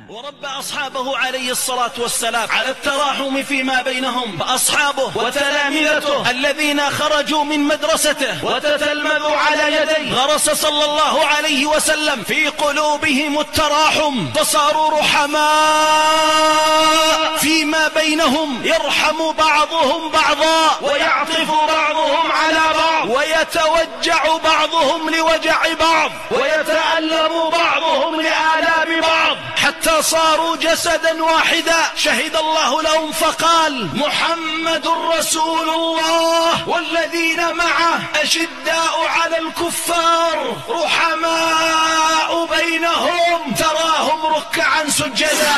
ورب أصحابه عليه الصلاة والسلام على التراحم فيما بينهم، فأصحابه وتلامذته الذين خرجوا من مدرسته وتتلمذوا على يديه غرس صلى الله عليه وسلم في قلوبهم التراحم، فصاروا رحماء فيما بينهم، يرحم بعضهم بعضا ويعطف بعضهم على بعض ويتوجع بعضهم لوجع بعض ويتألم بعضهم لآلام بعض، حتى صاروا جسدا واحدا. شهد الله لهم فقال: محمد رسول الله والذين معه أشداء على الكفار رحماء بينهم تراهم ركعا سجدا.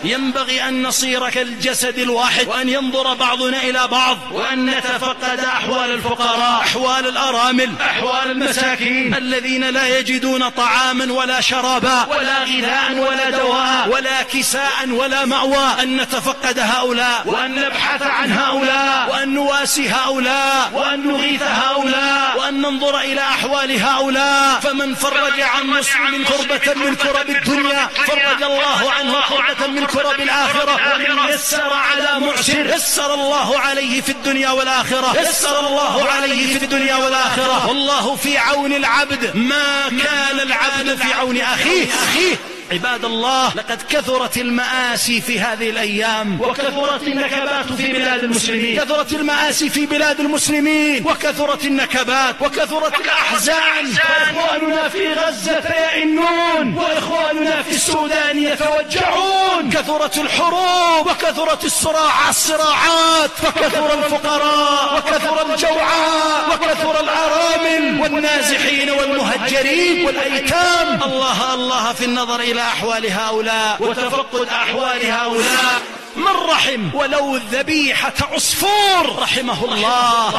ينبغي أن نصير كالجسد الواحد، وأن ينظر بعضنا إلى بعض، وأن نتفقد أحوال الفقراء، أحوال الأرامل، أحوال المساكين الذين لا يجدون طعاما ولا شرابا ولا غذاء ولا دواء ولا كساء ولا مأوى، أن نتفقد هؤلاء وأن نبحث عن هؤلاء وأن نواسي هؤلاء وأن نغيث هؤلاء وأن ننظر إلى أحوال هؤلاء. فمن فرج عن مسلم كربة من كرب الدنيا فرج الله عنه كربة من كرب الآخرة، ومن يسر على معسر يسر الله عليه في الدنيا والآخرة، يسر الله عليه في الدنيا والآخرة. والله في عون العبد ما كان العبد في عون أخيه. عباد الله، لقد كثرت المآسي في هذه الأيام، وكثرت النكبات في بلاد المسلمين، كثرت المآسي في بلاد المسلمين، وكثرت النكبات، وكثرت الأحزان. وإخواننا في غزة يئنون، وإخواننا في السودان يتوجعون. كثرت الحروب، وكثرت الصراعات، فكثر الفقراء، وكثر الجوعاء، وكثر الأرامل والنازحين والمهجرين والأيتام. الله في النظر إلى أحوال هؤلاء وتفقد أحوال هؤلاء. من رحم ولو الذبيحة عصفور رحمه الله،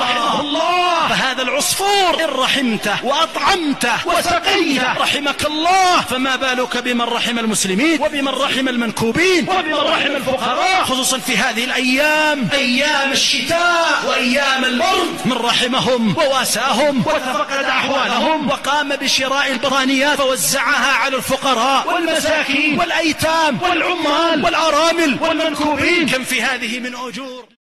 فهذا العصفور إن رحمته وأطعمته وسقيته رحمك الله، فما بالك بمن رحم المسلمين وبمن رحم المنكوبين وبمن رحم الفقراء، خصوصا في هذه الأيام، أيام الشتاء وأيام البرد. من رحمهم وواساهم وتفقد أحوالهم وقام بشراء البطانيات فوزعها على الفقراء والمساكين والأيتام والعمال والأرامل والمنكوبين. كم في هذه من أجور.